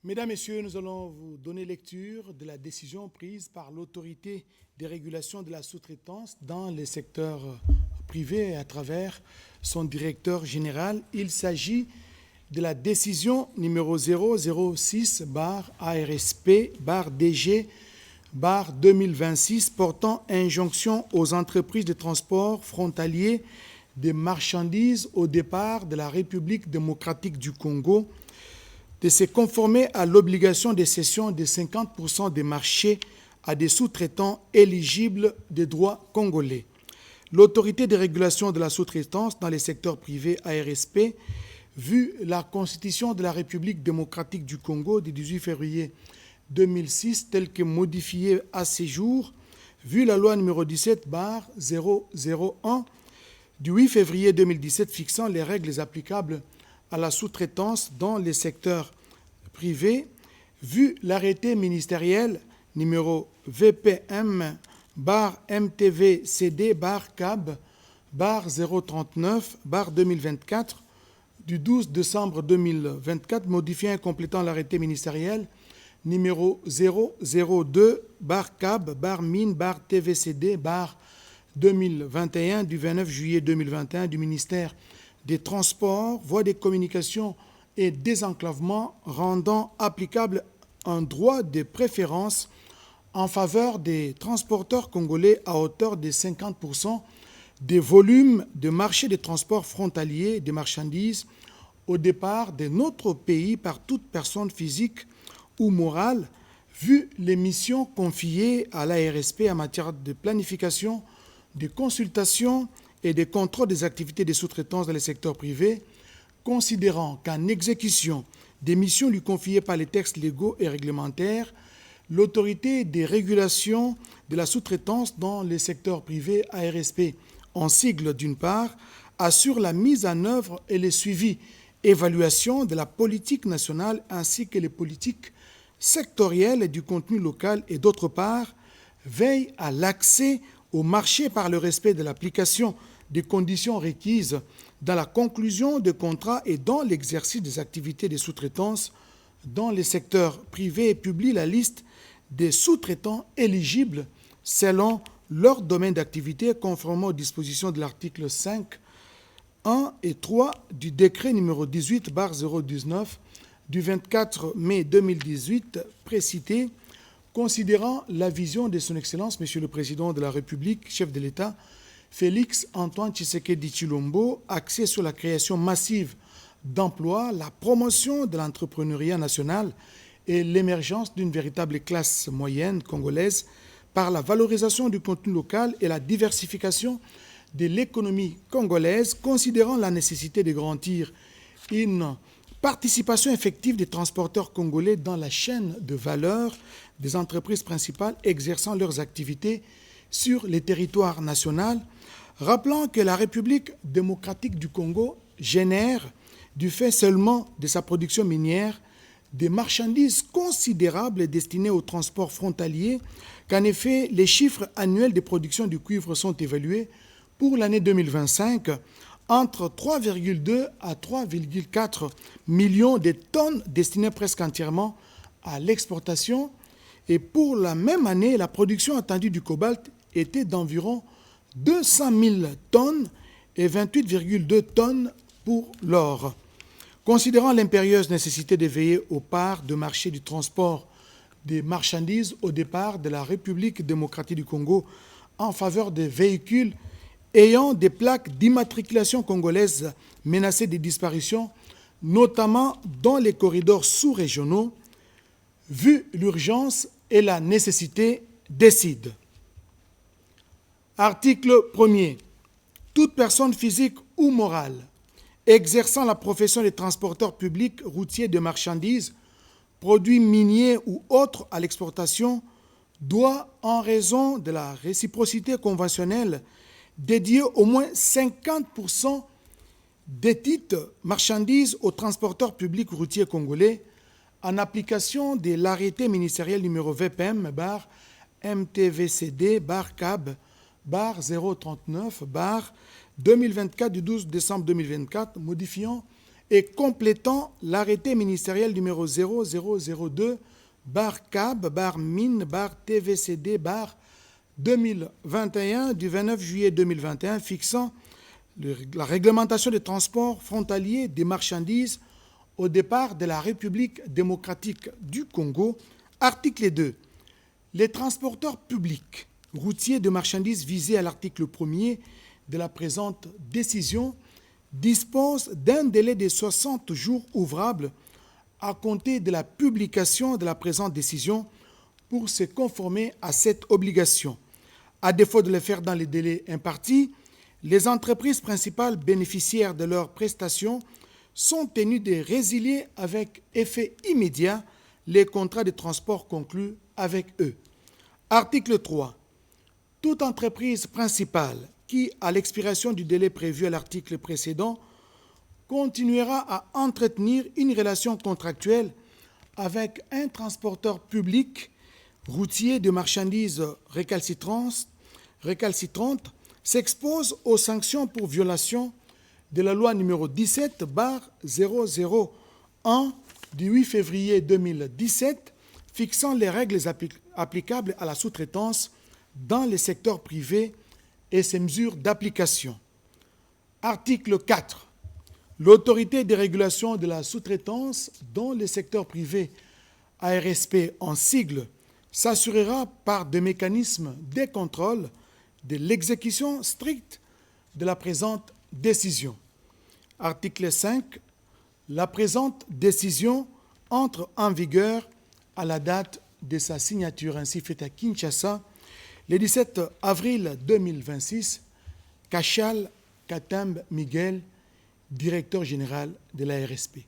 Mesdames, Messieurs, nous allons vous donner lecture de la décision prise par l'autorité des régulations de la sous-traitance dans les secteurs privés à travers son directeur général. Il s'agit de la décision numéro 006-ARSP-DG-2026 portant injonction aux entreprises de transport frontalier des marchandises au départ de la République démocratique du Congo de se conformer à l'obligation de cession de 50% des marchés à des sous-traitants éligibles des droits congolais. L'autorité de régulation de la sous-traitance dans les secteurs privés ARSP, vu la Constitution de la République démocratique du Congo du 18 février 2006 telle que modifiée à ces jours, vu la loi numéro 17/001 du 8 février 2017 fixant les règles applicables à la sous-traitance dans les secteurs privés, vu l'arrêté ministériel numéro VPM-MTV-CD-CAB-039-2024 du 12 décembre 2024, modifiant et complétant l'arrêté ministériel numéro 002-CAB-MIN-TVCD-2021 du 29 juillet 2021 du ministère des Transports, voies des communications et désenclavement, rendant applicable un droit de préférence en faveur des transporteurs congolais à hauteur de 50% des volumes de marché des transports frontaliers des marchandises au départ de notre pays par toute personne physique ou morale, vu les missions confiées à l'ARSP en matière de planification, de consultation et de contrôle des activités de sous-traitance dans les secteurs privés, considérant qu'en exécution des missions lui confiées par les textes légaux et réglementaires, l'autorité des régulations de la sous-traitance dans les secteurs privés ARSP, en sigle d'une part, assure la mise en œuvre et le suivi, évaluation de la politique nationale ainsi que les politiques sectorielles et du contenu local et d'autre part, veille à l'accès au marché par le respect de l'application des conditions requises dans la conclusion de contrats et dans l'exercice des activités de sous-traitance dans les secteurs privés et publie la liste des sous-traitants éligibles selon leur domaine d'activité conformément aux dispositions de l'article 5, 1 et 3 du décret numéro 18/019 du 24 mai 2018 précité, considérant la vision de son Excellence, Monsieur le Président de la République, chef de l'État, Félix Antoine Tshisekedi Tshilombo, axé sur la création massive d'emplois, la promotion de l'entrepreneuriat national et l'émergence d'une véritable classe moyenne congolaise par la valorisation du contenu local et la diversification de l'économie congolaise, considérant la nécessité de garantir une participation effective des transporteurs congolais dans la chaîne de valeur des entreprises principales exerçant leurs activités sur les territoires nationaux, rappelant que la République démocratique du Congo génère, du fait seulement de sa production minière, des marchandises considérables destinées au transport frontalier, qu'en effet, les chiffres annuels de production du cuivre sont évalués pour l'année 2025 entre 3,2 à 3,4 millions de tonnes destinées presque entièrement à l'exportation. Et pour la même année, la production attendue du cobalt était d'environ 200 000 tonnes et 28,2 tonnes pour l'or. Considérant l'impérieuse nécessité de veiller aux parts de marché du transport des marchandises au départ de la République démocratique du Congo en faveur des véhicules ayant des plaques d'immatriculation congolaise menacées de disparition, notamment dans les corridors sous-régionaux, vu l'urgence et la nécessité, décide. Article 1er. Toute personne physique ou morale exerçant la profession de transporteur public routier de marchandises, produits miniers ou autres à l'exportation doit, en raison de la réciprocité conventionnelle, dédier au moins 50% des titres marchandises aux transporteurs publics routiers congolais en application de l'arrêté ministériel numéro VPM-MTVCD-CAB-039-2024 du 12 décembre 2024, modifiant et complétant l'arrêté ministériel numéro 0002-CAB-MIN-TVCD-2021 du 29 juillet 2021 fixant la réglementation des transports frontaliers des marchandises au départ de la République démocratique du Congo. Article 2. Les transporteurs publics routiers de marchandises visés à l'article 1er de la présente décision disposent d'un délai de 60 jours ouvrables à compter de la publication de la présente décision pour se conformer à cette obligation. À défaut de le faire dans les délais impartis, les entreprises principales bénéficiaires de leurs prestations sont tenues de résilier avec effet immédiat les contrats de transport conclus avec eux. Article 3. Toute entreprise principale qui, à l'expiration du délai prévu à l'article précédent, continuera à entretenir une relation contractuelle avec un transporteur public routier de marchandises récalcitrantes s'expose aux sanctions pour violation de la loi numéro 17/001 du 8 février 2017 fixant les règles applicables à la sous-traitance dans les secteurs privés et ses mesures d'application. Article 4. L'autorité de régulation de la sous-traitance dans les secteurs privés, ARSP en sigle, s'assurera par des mécanismes de contrôle de l'exécution stricte de la présente décision. Article 5. La présente décision entre en vigueur à la date de sa signature ainsi faite à Kinshasa le 17 avril 2026. Kachal Katambe Miguel, directeur général de la RSP.